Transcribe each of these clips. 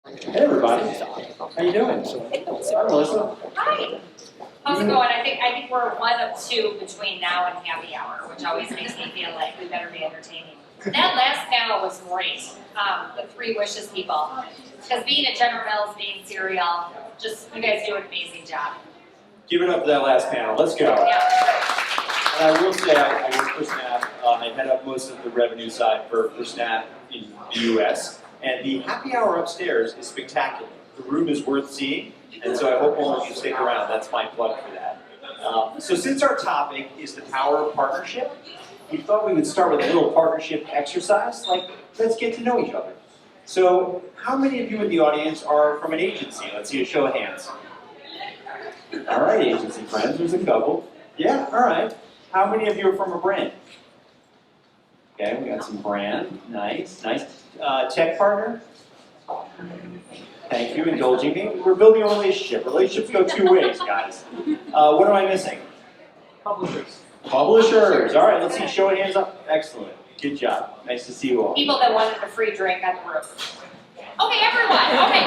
Hey everybody, how you doing? Hi Melissa. Hi. How's it going? I think we're one of two between now and happy hour, which always makes me feel like we better be entertaining. That last panel was great. The 3 wishes people, because being at General Mills, being cereal, just you guys do an amazing job. Give it up for that last panel. Let's go. Yeah. And I will say I work for Snap. I head up most of the revenue side for Snap in the U.S. And the happy hour upstairs is spectacular. The room is worth seeing, and so I hope all of you stick around. That's my plug for that. So since our topic is the power of partnership, we thought we would start with a little partnership exercise, like let's get to know each other. So how many of you in the audience are from an agency? Let's see a show of hands. All right, agency friends, there's a couple. Yeah, all right. How many of you are from a brand? Okay, we got some brand. Nice, nice. Tech partner? Thank you, indulging me. We're building a relationship. Relationships go 2 ways, guys. What am I missing? Publishers. Publishers. All right, let's see. Show of hands up. Excellent. Good job. Nice to see you all. People that wanted a free drink on the roof. Okay, everyone. Okay,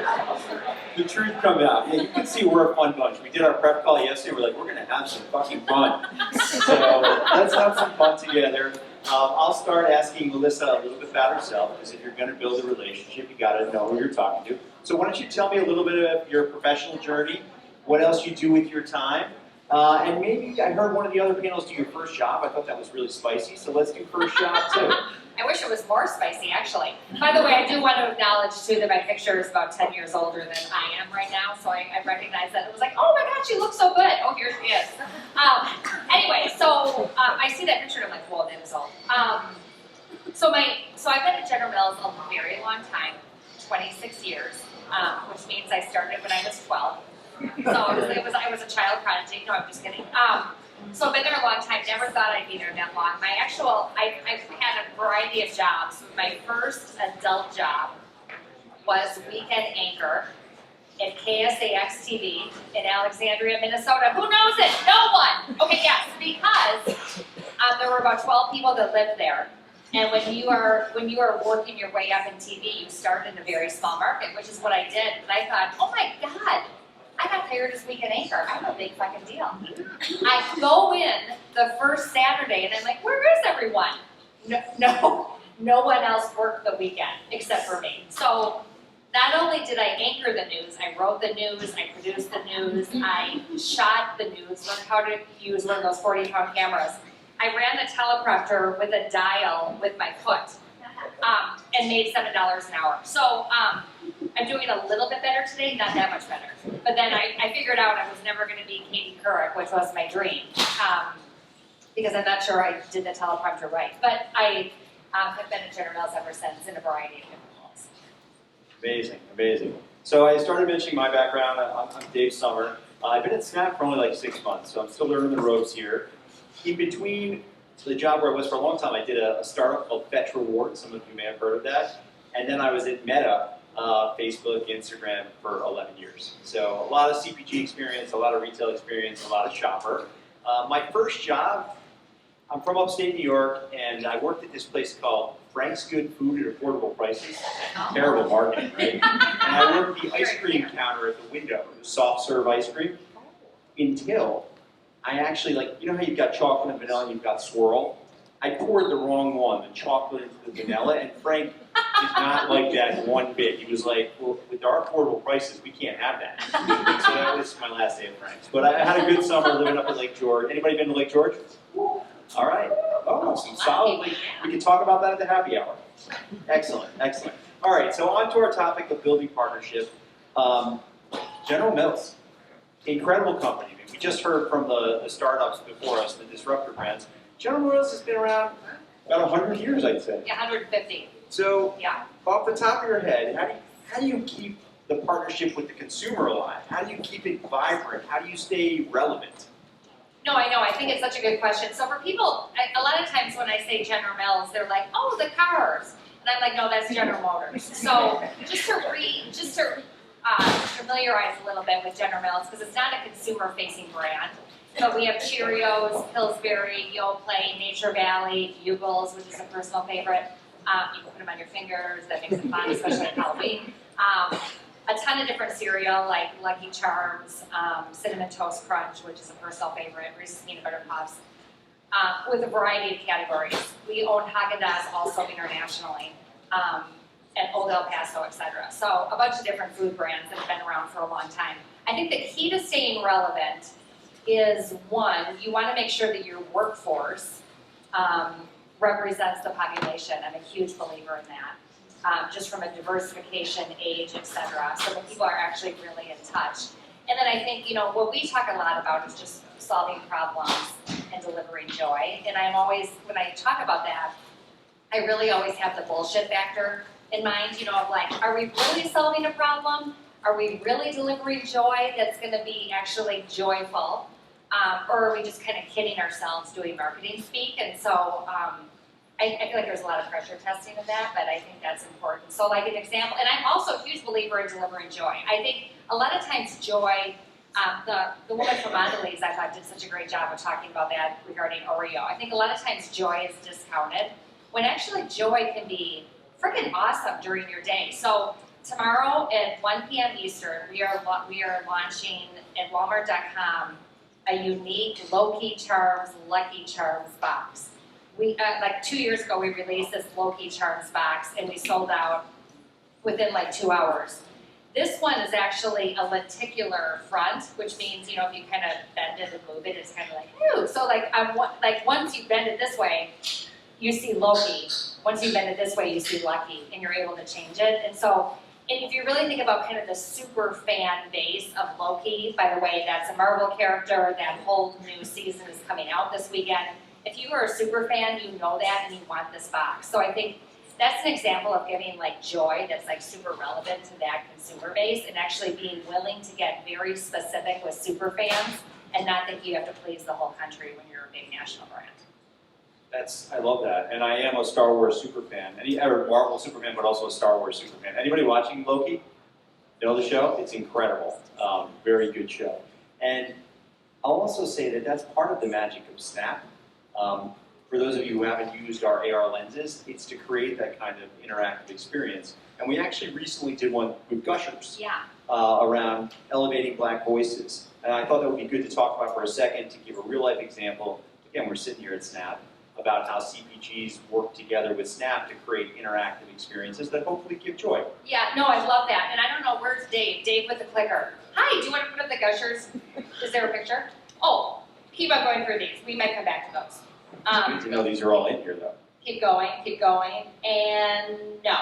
no. The truth comes out. Yeah, you can see we're a fun bunch. We did our prep call yesterday. We're like, we're going to have some fucking fun. So let's have some fun together. I'll start asking Melissa a little bit about herself, because if you're going to build a relationship, you got to know who you're talking to. So why don't you tell me a little bit of your professional journey, what else you do with your time, and maybe I heard one of the other panels do your first job. I thought that was really spicy, so let's do first job too. I wish it was more spicy, actually. By the way, I do want to acknowledge, too, that my picture is about 10 years older than I am right now, so I recognize that. It was like, oh my God, she looks so good. Oh, here she is. Anyway, so I see that picture and I'm like, whoa, that is old. So I've been at General Mills a very long time, 26 years, which means I started when I was 12. So I was a child prodigy. No, I'm just kidding. So I've been there a long time, never thought I'd be there that long. I've had a variety of jobs. My first adult job was weekend anchor at KSAX TV in Alexandria, Minnesota. Who knows it? No one! Okay, yes, because there were about 12 people that lived there. And when you are working your way up in TV, you start in a very small market, which is what I did. And I thought, oh my God, I got hired as weekend anchor. I'm a big fucking deal. I go in the first Saturday and I'm like, where is everyone? No one else worked the weekend except for me. So not only did I anchor the news, I wrote the news, I produced the news, I shot the news, learned how to use one of those 40-pound cameras. I ran the teleprompter with a dial with my foot and made $7 an hour. So I'm doing a little bit better today, not that much better. But then I figured out I was never going to be Katie Couric, which was my dream, because I'm not sure I did the teleprompter right. But I have been at General Mills ever since in a variety of different roles. Amazing, amazing. So I started mentioning my background. I'm Dave Sommer. I've been at Snap for only like 6 months, so I'm still learning the ropes here. In between the job where I was for a long time, I did a startup called Fetch Rewards. Some of you may have heard of that. And then I was at Meta, Facebook, Instagram for 11 years. So a lot of CPG experience, a lot of retail experience, a lot of shopper. My first job, I'm from upstate New York, and I worked at this place called Frank's Good Food at Affordable Prices. Terrible marketing, right? And I worked the ice cream counter at the window. It was soft serve ice cream. Until I actually, you know how you've got chocolate and vanilla and you've got swirl? I poured the wrong one, the chocolate into the vanilla, and Frank did not like that one bit. He was like, well, with our affordable prices, we can't have that. So that was my last day at Frank's. But I had a good summer living up at Lake George. Anybody been to Lake George? All right. Oh, some solid. We can talk about that at the happy hour. Excellent, excellent. All right, so on to our topic of building partnership. General Mills, incredible company. I mean, we just heard from the startups before us, the disruptor brands. General Mills has been around about 100 years, I'd say. Yeah, 150. So, yeah. Off the top of your head, how do you keep the partnership with the consumer alive? How do you keep it vibrant? How do you stay relevant? No, I know. I think it's such a good question. So for people, a lot of times when I say General Mills, they're like, oh, the cars. And I'm like, no, that's General Motors. So just to familiarize a little bit with General Mills, because it's not a consumer-facing brand. But we have Cheerios, Pillsbury, Yoplait, Nature Valley, Bugles, which is a personal favorite. You can put them on your fingers. That makes it fun, especially at Halloween. A ton of different cereal like Lucky Charms, Cinnamon Toast Crunch, which is a personal favorite, Reese's Peanut Butter Puffs, with a variety of categories. We own Haagen-Dazs also internationally, and Old El Paso, etc. So a bunch of different food brands that have been around for a long time. I think the key to staying relevant is, one, you want to make sure that your workforce represents the population. I'm a huge believer in that, just from a diversification, age, etc. So that people are actually really in touch. And then I think, what we talk a lot about is just solving problems and delivering joy. And I'm always, when I talk about that, I really always have the bullshit factor in mind, of like, are we really solving a problem? Are we really delivering joy that's going to be actually joyful? Or are we just kind of kidding ourselves doing marketing speak? And so I feel like there's a lot of pressure testing of that, but I think that's important. So like an example, and I'm also a huge believer in delivering joy. I think a lot of times joy, the woman from Mondelez I thought did such a great job of talking about that regarding Oreo. I think a lot of times joy is discounted, when actually joy can be freaking awesome during your day. So tomorrow at 1 p.m. Eastern, we are launching at Walmart.com a unique Low-Key Charms, Lucky Charms box. We like 2 years ago, we released this Low-Key Charms box, and we sold out within like 2 hours. This one is actually a lenticular front, which means, if you kind of bend it and move it, it's kind of like, ooh. So like once you bend it this way, you see Loki. Once you bend it this way, you see Lucky, and you're able to change it. And so, and if you really think about kind of the super fan base of Loki, by the way, that's a Marvel character, that whole new season is coming out this weekend. If you are a super fan, you know that, and you want this box. So I think that's an example of giving like joy that's like super relevant to that consumer base, and actually being willing to get very specific with super fans and not think you have to please the whole country when you're a big national brand. I love that, and I am a Star Wars super fan, or Marvel super fan, but also a Star Wars super fan. Anybody watching Loki? You know the show? It's incredible. Very good show. And I'll also say that that's part of the magic of Snap. For those of you who haven't used our AR lenses, it's to create that kind of interactive experience. And we actually recently did one with Gushers around elevating Black voices. And I thought that would be good to talk about for a second, to give a real-life example. Again, we're sitting here at Snap, about how CPGs work together with Snap to create interactive experiences that hopefully give joy. Yeah, no, I love that. And I don't know, where's Dave? Dave with the clicker. Hi, do you want to put up the Gushers? Is there a picture? Oh, keep on going through these. We might come back to those. It's good to know these are all in here, though. Keep going, and no.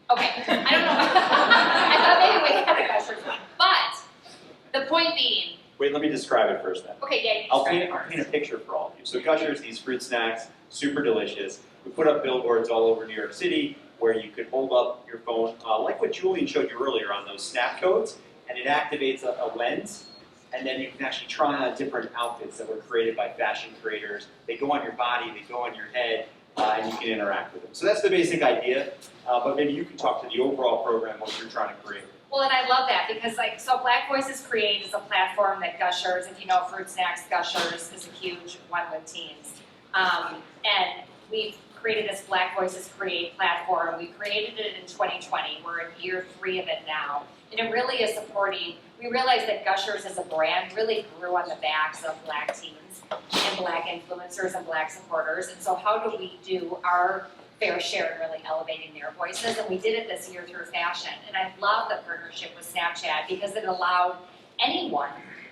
Okay, I don't know. I thought maybe we had a Gushers one. But the point being... Wait, let me describe it first then. Okay, yeah, I'll paint a picture for all of you. So Gushers, these fruit snacks, super delicious. We put up billboards all over New York City where you could hold up your phone, like what Julian showed you earlier on those snap codes, and it activates a lens, and then you can actually try on different outfits that were created by fashion creators. They go on your body, they go on your head, and you can interact with them. So that's the basic idea, but maybe you can talk to the overall program, what you're trying to create. Well, and I love that because, so Black Voices Create is a platform that Gushers, if you know fruit snacks, Gushers is a huge one with teens. And we've created this Black Voices Create platform. We created it in 2020. We're in year 3 of it now. And it really is supporting, we realized that Gushers as a brand really grew on the backs of Black teens and Black influencers and Black supporters. And so how do we do our fair share in really elevating their voices? And we did it this year through fashion. And I love the partnership with Snapchat because it allowed anyone,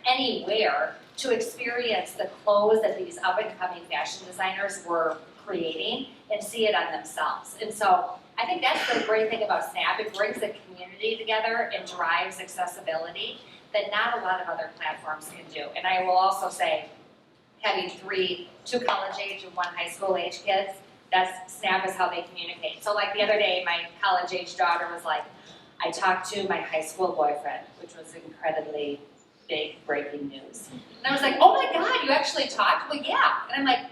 anywhere, to experience the clothes that these up-and-coming fashion designers were creating and see it on themselves. And so I think that's the great thing about Snap. It brings the community together and drives accessibility that not a lot of other platforms can do. And I will also say, having 2 college-age and 1 high school-age kids, Snap is how they communicate. So like the other day, my college-age daughter was like, I talked to my high school boyfriend, which was incredibly big breaking news. And I was like, oh my God, you actually talked? Well, yeah. And I'm like,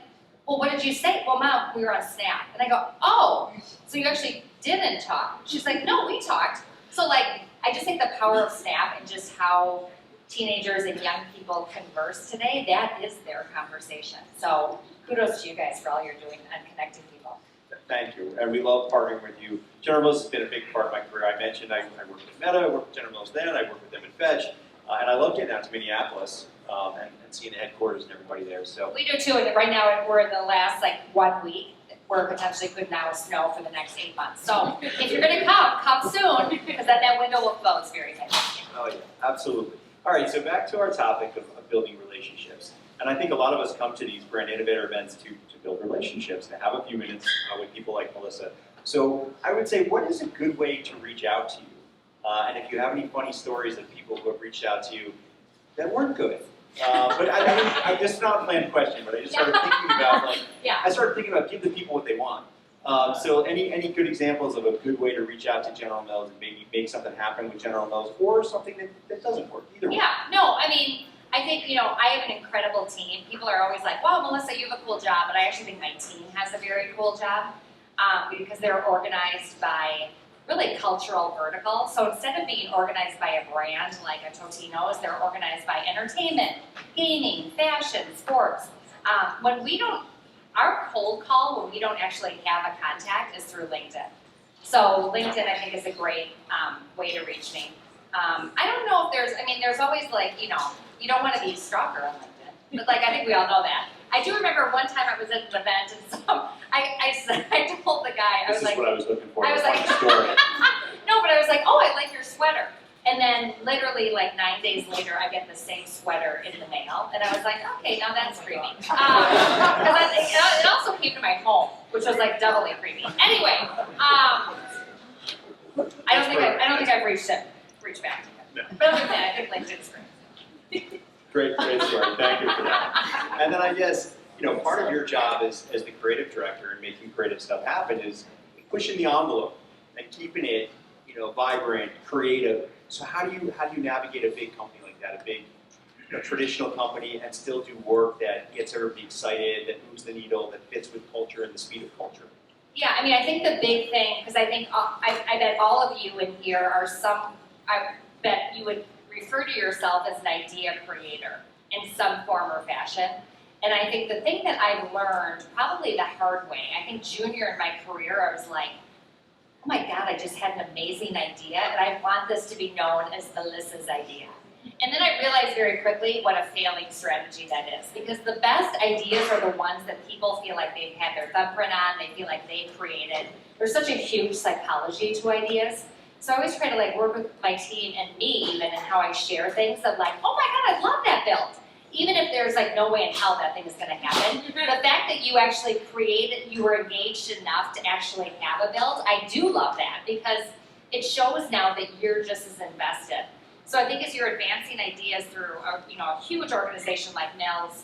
well, what did you say? Well, Mom, we were on Snap. And I go, oh, so you actually didn't talk? She's like, no, we talked. So like, I just think the power of Snap and just how teenagers and young people converse today, that is their conversation. So kudos to you guys for all you're doing on connecting people. Thank you. And we love partnering with you. General Mills has been a big part of my career. I mentioned I worked with Meta, I worked with General Mills then, I worked with them at Fetch. And I love getting out to Minneapolis and seeing the headquarters and everybody there. So We do too, and right now we're in the last 1 week. We're potentially could now snow for the next 8 months. So if you're gonna come soon, because then that window will close very quickly. Oh yeah, absolutely. All right, so back to our topic of building relationships. And I think a lot of us come to these brand innovator events to build relationships, to have a few minutes with people like Melissa. So I would say, what is a good way to reach out to you? And if you have any funny stories of people who have reached out to you that weren't good. But this is not a planned question, but I just started thinking about I started thinking about give the people what they want. So any good examples of a good way to reach out to General Mills and maybe make something happen with General Mills, or something that doesn't work, either way? Yeah, no, I mean, I think, I have an incredible team. People are always like, wow, Melissa, you have a cool job, but I actually think my team has a very cool job because they're organized by really cultural vertical. So instead of being organized by a brand like a Totino's, they're organized by entertainment, gaming, fashion, sports. Our cold call when we don't actually have a contact is through LinkedIn. So LinkedIn, I think, is a great way to reach me. I don't know if there's always you don't want to be a stalker on LinkedIn, but I think we all know that. I do remember one time I was at an event and so I told the guy, This is what I was looking for. I was funny story. No, but I was like, oh, I like your sweater. And then literally 9 days later, I get the same sweater in the mail. And I was like, okay, now that's creepy. It also came to my home, which was doubly creepy. Anyway, I don't think I've reached back to him. No. But other than that, I think LinkedIn's great. Great story. Thank you for that. And then I guess, part of your job as the creative director and making creative stuff happen is pushing the envelope and keeping it, vibrant, creative. So how do you navigate a big company like that, a big traditional company, and still do work that gets everybody excited, that moves the needle, that fits with culture and the speed of culture? Yeah, I think the big thing, because I think I bet all of you in here are I bet you would refer to yourself as an idea creator in some form or fashion. And I think the thing that I've learned, probably the hard way, I think junior in my career, I was like, oh my God, I just had an amazing idea, and I want this to be known as Melissa's idea. And then I realized very quickly what a failing strategy that is, because the best ideas are the ones that people feel like they've had their thumbprint on, they feel like they've created. There's such a huge psychology to ideas. So I always try to work with my team and me even in how I share things of oh my God, I love that build. Even if there's no way in hell that thing is going to happen, the fact that you actually created, you were engaged enough to actually have a build, I do love that because it shows now that you're just as invested. So I think as you're advancing ideas through a huge organization like Mills,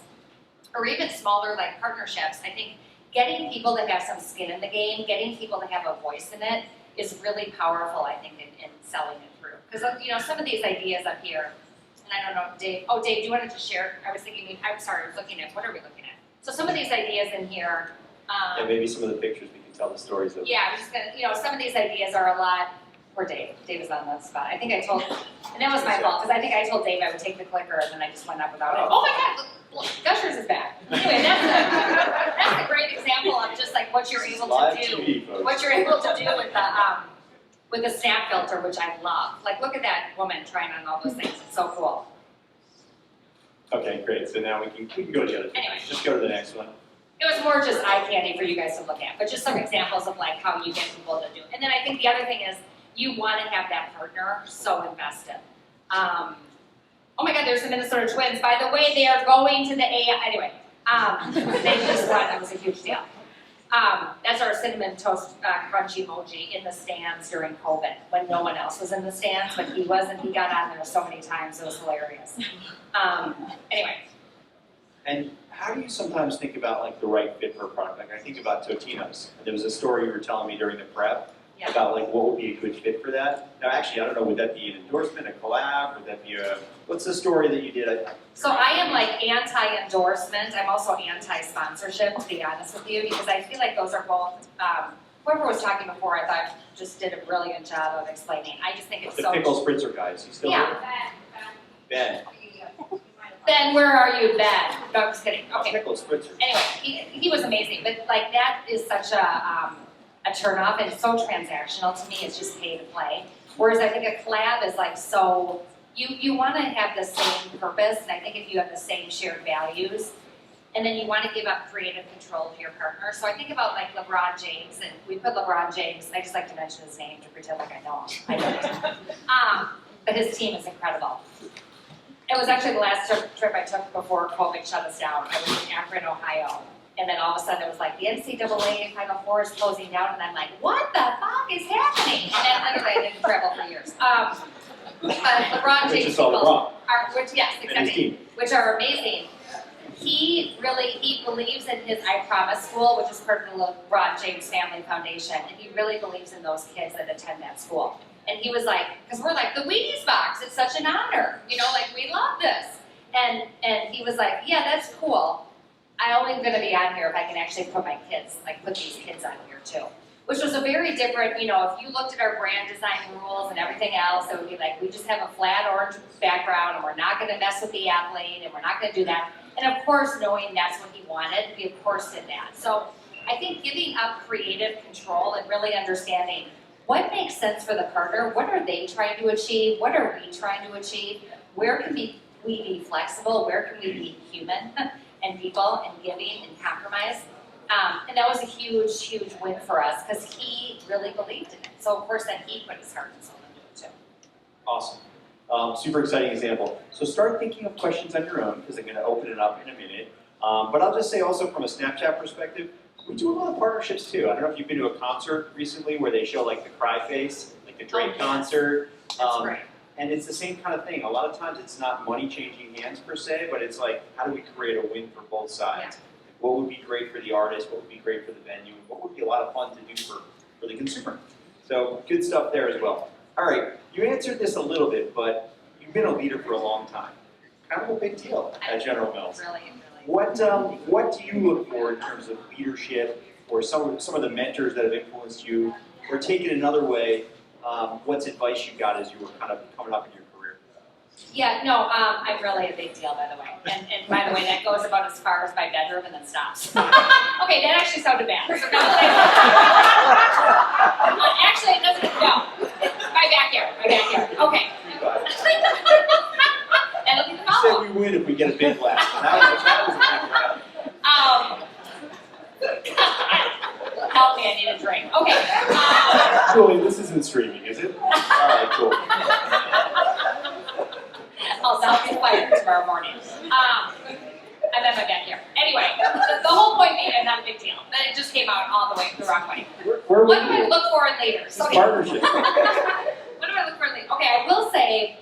or even smaller partnerships, I think getting people to have some skin in the game, getting people to have a voice in it is really powerful, I think, in selling it through. Because some of these ideas up here, and I don't know, Dave. Oh, Dave, do you want to just share? I was thinking, I'm sorry, I was looking at, what are we looking at? So some of these ideas in here. Yeah, maybe some of the pictures we can tell the stories of. Yeah, I'm just going to, some of these ideas are a lot, poor Dave. Dave is on the spot. I think I told, and that was my fault, because I think I told Dave I would take the clicker, and then I just went up without it. Oh my God, look, Gushers is back. Anyway, that's a great example of just what you're able to do. TV, what you're able to do with the snap filter, which I love. Look at that woman trying on all those things. It's so cool. Okay, great. So now we can go to the other thing. Anyway. Just go to the next one. It was more just eye candy for you guys to look at, but just some examples of how you get people to do. And then I think the other thing is you want to have that partner so invested. Oh my God, there's the Minnesota Twins. By the way, they are going to the AI. Anyway, they just won. That was a huge deal. That's our cinnamon toast crunch emoji in the stands during COVID when no one else was in the stands, but he was, and he got on there so many times. It was hilarious. Anyway. And how do you sometimes think about the right fit for a product? I think about Totino's. And there was a story you were telling me during the prep about what would be a good fit for that. Now, actually, I don't know. Would that be an endorsement, a collab? Would that be what's the story that you did? So I am anti-endorsement. I'm also anti-sponsorship, to be honest with you, because I feel like those are both. Whoever was talking before, I thought just did a brilliant job of explaining. I just think it's the pickle spritzer guys. You still there? Ben. Ben, where are you, Ben? No, I'm just kidding. Okay. Pickle spritzer. Anyway, he was amazing, but that is such a a turnoff, and it's so transactional to me. It's just pay to play. Whereas I think a collab is like so. You want to have the same purpose, and I think if you have the same shared values, and then you want to give up creative control to your partner. So I think about like LeBron James, and we put LeBron James. I just like to mention his name to pretend like I know him. I don't. But his team is incredible. It was actually the last trip I took before COVID shut us down. I was in Akron, Ohio. And then all of a sudden it was like, the NCAA Final Four is closing down, and I'm like, what the fuck is happening? And then literally I didn't travel for years. But LeBron James people yes, exactly, which are amazing. He believes in his I Promise school, which is part of the LeBron James Family Foundation, and he really believes in those kids that attend that school. And he was like, because we're like, the Wheaties box, it's such an honor, like we love this. And he was like, yeah, that's cool. I'm only going to be on here if I can actually put my kids, put these kids on here too. Which was a very different, if you looked at our brand design rules and everything else, it would be like, we just have a flat orange background, and we're not going to mess with the athlete, and we're not going to do that. And of course, knowing that's what he wanted, we of course did that. So I think giving up creative control and really understanding what makes sense for the partner, what are they trying to achieve, what are we trying to achieve, where can we be flexible, where can we be human and people and giving and compromise. And that was a huge, huge win for us because he really believed in it. So of course then he put his heart and soul into it too. Awesome. Super exciting example. So start thinking of questions on your own, because I'm going to open it up in a minute. But I'll just say also from a Snapchat perspective, we do a lot of partnerships too. I don't know if you've been to a concert recently where they show like the Cry Face, like the Drake concert. That's right. And it's the same kind of thing. A lot of times it's not money changing hands per se, but it's like, how do we create a win for both sides? Yeah. What would be great for the artist? What would be great for the venue? What would be a lot of fun to do for the consumer? So good stuff there as well. All right, you answered this a little bit, but you've been a leader for a long time. Kind of a big deal at General Mills. Really. What do you look for in terms of leadership, or some of the mentors that have influenced you? Or taken another way, what's advice you got as you were kind of coming up in your career? Yeah, no, I'm really a big deal, by the way. And by the way, that goes about as far as my bedroom and then stops. Okay, that actually sounded bad. So actually, it doesn't. No, my backyard. Okay. That'll be the follow-up. You said we win if we get a big laugh. That was a big laugh. Help me, I need a drink. Okay. Julie, this isn't streaming, is it? All right, cool. I'll be fired tomorrow morning. I'm at my backyard. Anyway, the whole point being I'm not a big deal. But it just came out all the way the wrong way. What do I look for in leaders? Okay. Partnership. What do I look for in leaders? Okay, I will say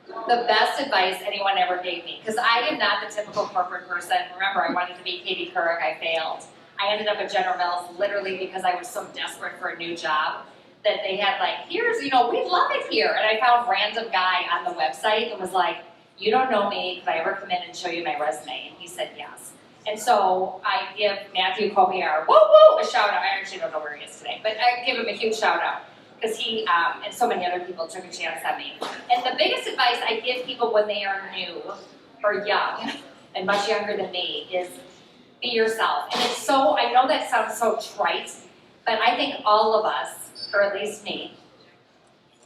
the best advice anyone ever gave me, because I am not the typical corporate person. Remember, I wanted to be Katie Couric, I failed. I ended up at General Mills literally because I was so desperate for a new job that they had like, here's, we love it here. And I found a random guy on the website and was like, you don't know me, could I ever come in and show you my resume? And he said yes. And so I give Matthew Kopiar, a shout out. I actually don't know where he is today, but I give him a huge shout out because he and so many other people took a chance on me. And the biggest advice I give people when they are new or young and much younger than me is be yourself. And it's so, I know that sounds so trite, but I think all of us, or at least me,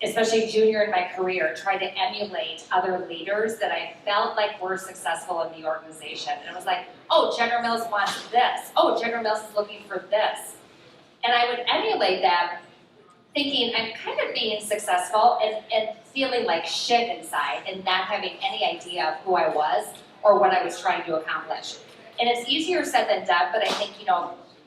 especially junior in my career, tried to emulate other leaders that I felt like were successful in the organization. And it was like, oh, General Mills wants this. Oh, General Mills is looking for this. And I would emulate them thinking I'm kind of being successful and feeling like shit inside and not having any idea of who I was or what I was trying to accomplish. And it's easier said than done, but I think,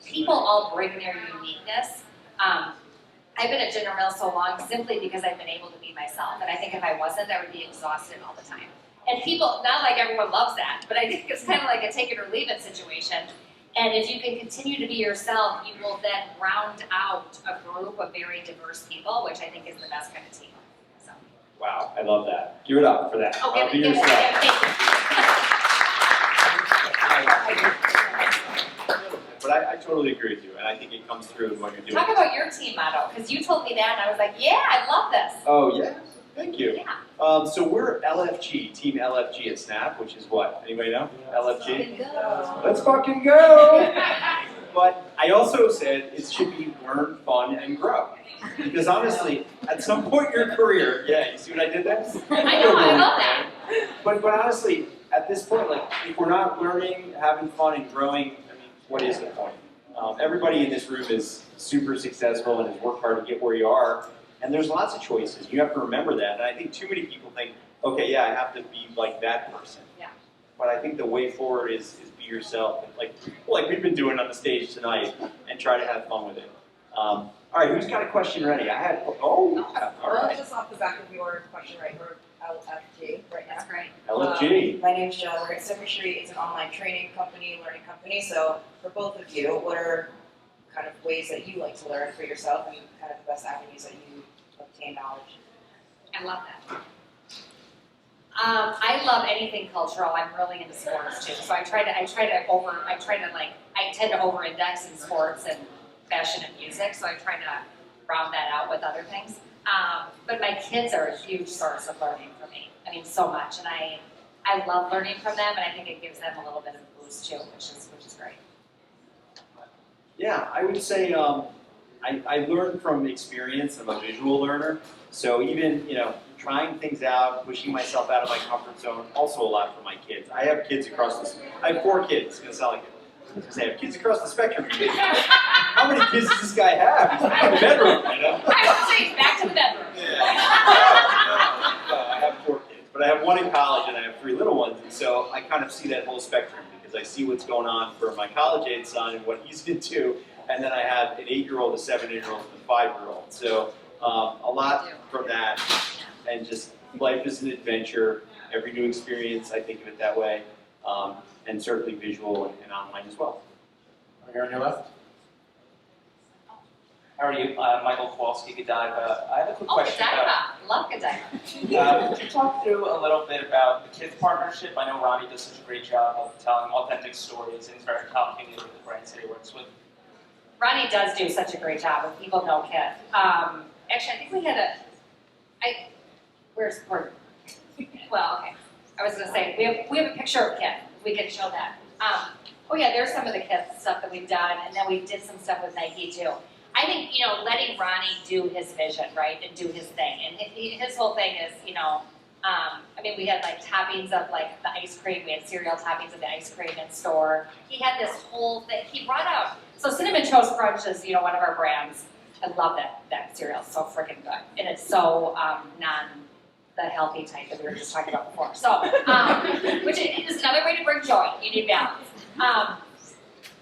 people all bring their uniqueness. I've been at General Mills so long simply because I've been able to be myself. And I think if I wasn't, I would be exhausted all the time. And people, not like everyone loves that, but I think it's kind of like a take it or leave it situation. And if you can continue to be yourself, you will then round out a group of very diverse people, which I think is the best kind of team. So. Wow, I love that. Give it up for that. Oh, be yourself. Thank you. But I totally agree with you, and I think it comes through in what you're doing. Talk about your team motto, because you told me that, and I was like, yeah, I love this. Oh, yeah? Thank you. Yeah. So we're LFG, Team LFG at Snap, which is what? Anybody know? LFG? Go. Let's fucking go! But I also said it should be learn, fun, and grow. Because honestly, at some point in your career, yeah, you see what I did there? I know, I love that. But honestly, at this point, like, if we're not learning, having fun, and growing, I mean, what is the point? Everybody in this room is super successful and has worked hard to get where you are, and there's lots of choices. You have to remember that, and I think too many people think, okay, yeah, I have to be like that person. Yeah. But I think the way forward is be yourself, and like we've been doing on the stage tonight, and try to have fun with it. All right, who's got a question ready? I had, all right. Just off the back of your question, right, we're LFG right now. That's great. LFG. My name's Jill, we're at Sommer Street, it's an online training company, learning company, so for both of you, what are kind of ways that you like to learn for yourself and kind of the best avenues that you obtain knowledge? I love that. I love anything cultural. I'm really into sports too. So I tend to over-index in sports and fashion and music. So I try to round that out with other things. But my kids are a huge source of learning for me. I mean, so much, and I love learning from them, and I think it gives them a little bit of a boost too, which is great. Yeah, I would say I learn from experience. I'm a visual learner, so even trying things out, pushing myself out of my comfort zone, also a lot for my kids. I have kids across I have 4 kids. It's gonna sound like I have kids across the spectrum. How many kids does this guy have? He's in the bedroom, I would say back to the bedroom. Yeah. No, I have 4 kids, but I have 1 in college and I have 3 little ones, and so I kind of see that whole spectrum because I see what's going on for my college-age son and what he's into, and then I have an 8-year-old, a 7-year-old, and a 5-year-old. So a lot from that, and just life is an adventure. Every new experience, I think of it that way, and certainly visual and online as well. Over here on your left. How are you? Michael Kowalski, Godiva. I have a quick question Godiva. Love Godiva. could you talk through a little bit about the kids partnership? I know Ronnie does such a great job of telling authentic stories and is very complicated with the brands that he works with. Ronnie does do such a great job, and people know Kith. Actually, I think we had where's Porter? Well, okay. I was going to say, we have a picture of Kith. We can show that. Oh yeah, there's some of the Kith stuff that we've done, and then we did some stuff with Nike too. I think, letting Ronnie do his vision, right, and do his thing. And his whole thing is, we had toppings of the ice cream. We had cereal toppings of the ice cream in store. He had this whole thing. He brought out, so Cinnamon Toast Crunch is, one of our brands. I love that cereal. It's so freaking good. And it's so the healthy type that we were just talking about before. So, which is another way to bring joy. You need balance.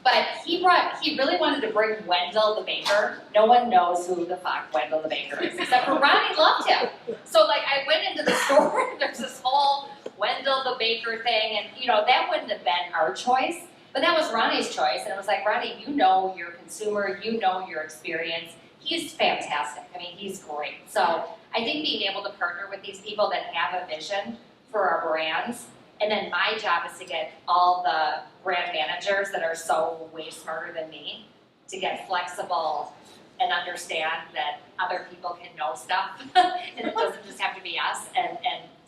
But he really wanted to bring Wendell the baker. No one knows who the fuck Wendell the baker is, except for Ronnie loved him. So I went into the store and there's this whole Wendell the baker thing, and that wouldn't have been our choice, but that was Ronnie's choice. And it was like, Ronnie, you know your consumer, you know your experience. He's fantastic. I mean, he's great. So I think being able to partner with these people that have a vision for our brands, and then my job is to get all the brand managers that are so way smarter than me to get flexible and understand that other people can know stuff and it doesn't just have to be us, and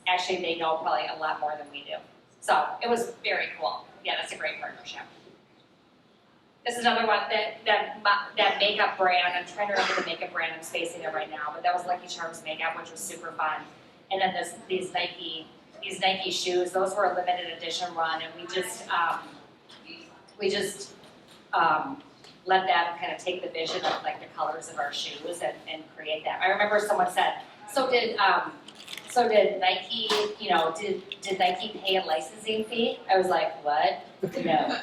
actually they know probably a lot more than we do. So it was very cool. Yeah, that's a great partnership. This is another one that makeup brand. I'm trying to remember the makeup brand. I'm spacing it right now, but that was Lucky Charms makeup, which was super fun. And then these Nike shoes. Those were a limited edition run, and we just let them kind of take the vision of the colors of our shoes and create that. I remember someone said, so did Nike, did Nike pay a licensing fee? I was like, what? No.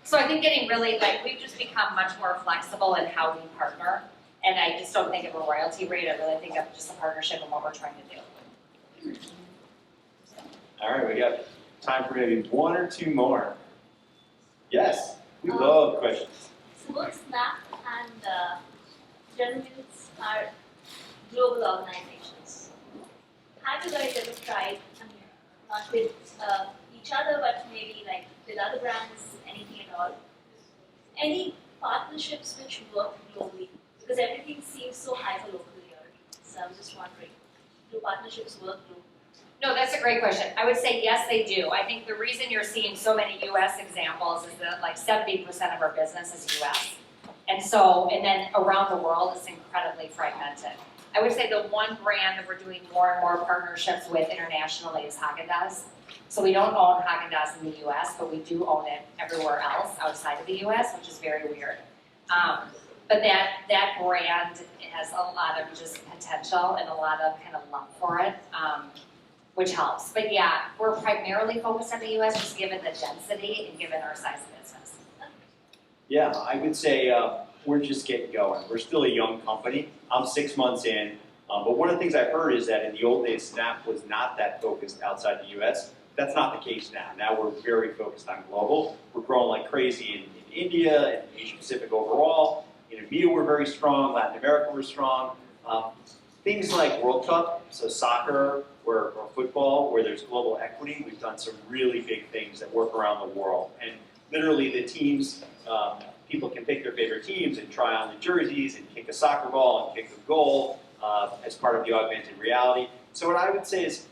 So I think getting really, we've just become much more flexible in how we partner, and I just don't think of a royalty rate. I really think of just a partnership and what we're trying to do. All right, we got time for maybe 1 or 2 more. Yes, we love questions. So both Snap and Wildermuth are global organizations. Have you guys ever tried, not with each other, but maybe with other brands, anything at all? Any partnerships which work globally? Because everything seems so hyper-local here. So I was just wondering, do partnerships work globally? No, that's a great question. I would say yes, they do. I think the reason you're seeing so many U.S. examples is that like 70% of our business is U.S. And then around the world it's incredibly fragmented. I would say the one brand that we're doing more and more partnerships with internationally is Haagen-Dazs. So we don't own Haagen-Dazs in the U.S., but we do own it everywhere else outside of the U.S., which is very weird. But that brand has a lot of just potential and a lot of kind of love for it, which helps. But yeah, we're primarily focused on the U.S. just given the density and given our size of business. Yeah, I would say we're just getting going. We're still a young company. I'm 6 months in, but one of the things I've heard is that in the old days, Snap was not that focused outside the U.S. That's not the case now. Now we're very focused on global. We're growing like crazy in India and Asia Pacific overall. In EMEA, we're very strong. Latin America, we're strong. Things like World Cup, so soccer or football, where there's global equity, we've done some really big things that work around the world. And literally the teams, people can pick their favorite teams and try on the jerseys and kick a soccer ball and kick a goal as part of the augmented reality. So what I would say is,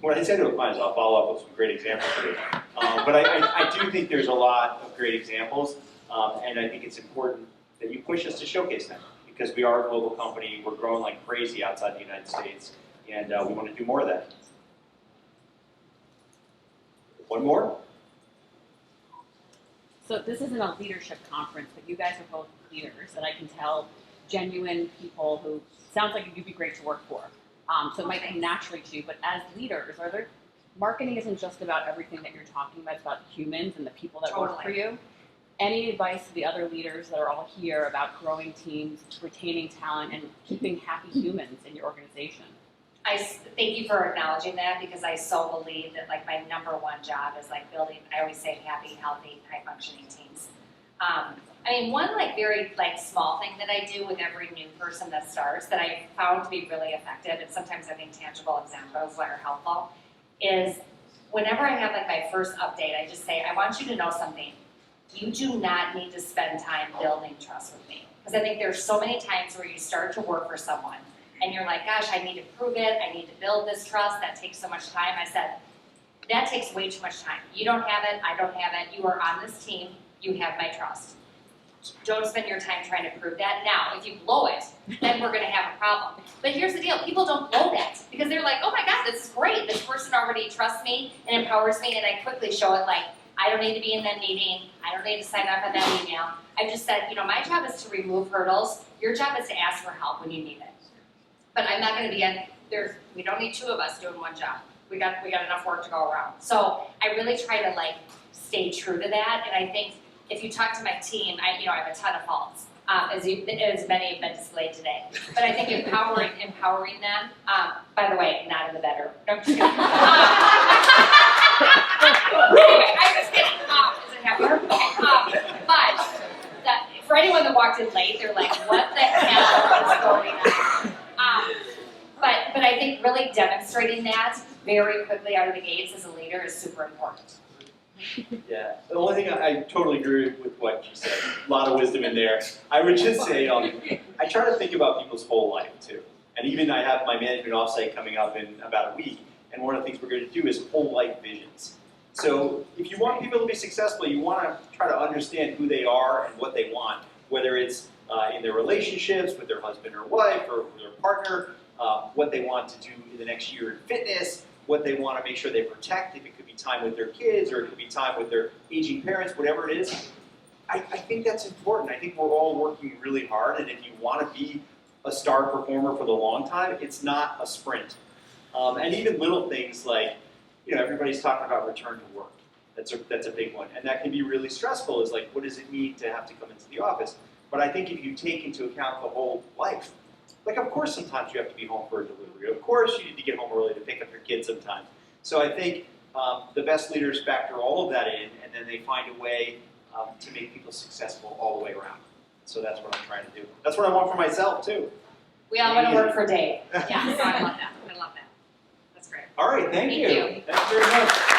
what I said to a client is I'll follow up with some great examples for you. But I do think there's a lot of great examples, and I think it's important that you push us to showcase them because we are a global company. We're growing like crazy outside the United States, and we want to do more of that. One more? So this isn't a leadership conference, but you guys are both leaders that I can tell, genuine people who sounds like you'd be great to work for. So it might come naturally to you, but as leaders, marketing isn't just about everything that you're talking about, it's about humans and the people that work for you. Any advice to the other leaders that are all here about growing teams, retaining talent, and keeping happy humans in your organization? I thank you for acknowledging that because I so believe that like my number one job is like building, I always say happy, healthy, high functioning teams. I mean, one like very like small thing that I do with every new person that starts that I found to be really effective, and sometimes I think tangible examples that are helpful, is whenever I have like my first update, I just say, I want you to know something. You do not need to spend time building trust with me. Because I think there's so many times where you start to work for someone and you're like, gosh, I need to prove it, I need to build this trust, that takes so much time. I said, that takes way too much time. You don't have it, I don't have it, you are on this team, you have my trust. Don't spend your time trying to prove that. Now, if you blow it, then we're gonna have a problem. But here's the deal, people don't blow that because they're like, oh my God, this is great. This person already trusts me and empowers me, and I quickly show it like, I don't need to be in that meeting. I don't need to sign up on that email. I just said, my job is to remove hurdles. Your job is to ask for help when you need it. But I'm not going to be we don't need two of us doing one job. We got enough work to go around. So I really try to like stay true to that. And I think if you talk to my team, I have a ton of faults, as many have been displayed today. But I think empowering them. By the way, not in the bedroom. No, I'm just kidding. Anyway, I was getting is it happier? But for anyone that walked in late, they're like, what the hell is going on? But I think really demonstrating that very quickly out of the gates as a leader is super important. Yeah, the only thing I totally agree with what you said. A lot of wisdom in there. I would just say I try to think about people's whole life too. And even I have my management offsite coming up in about a week. And one of the things we're going to do is whole life visions. So if you want people to be successful, you want to try to understand who they are and what they want, whether it's in their relationships with their husband or wife or their partner, what they want to do in the next year in fitness, what they want to make sure they protect, if it could be time with their kids or it could be time with their aging parents, whatever it is. I think that's important. I think we're all working really hard, and if you want to be a star performer for the long time, it's not a sprint. And even little things like, everybody's talking about return to work. That's a big one. And that can be really stressful, is like, what does it mean to have to come into the office? But I think if you take into account the whole life, like of course sometimes you have to be home for a delivery. Of course you need to get home early to pick up your kids sometimes. So I think the best leaders factor all of that in, and then they find a way to make people successful all the way around. So that's what I'm trying to do. That's what I want for myself too. We all want to work for Dave. Yeah, so I love that. I love that. That's great. All right, thank you. Thank you. Thanks very much.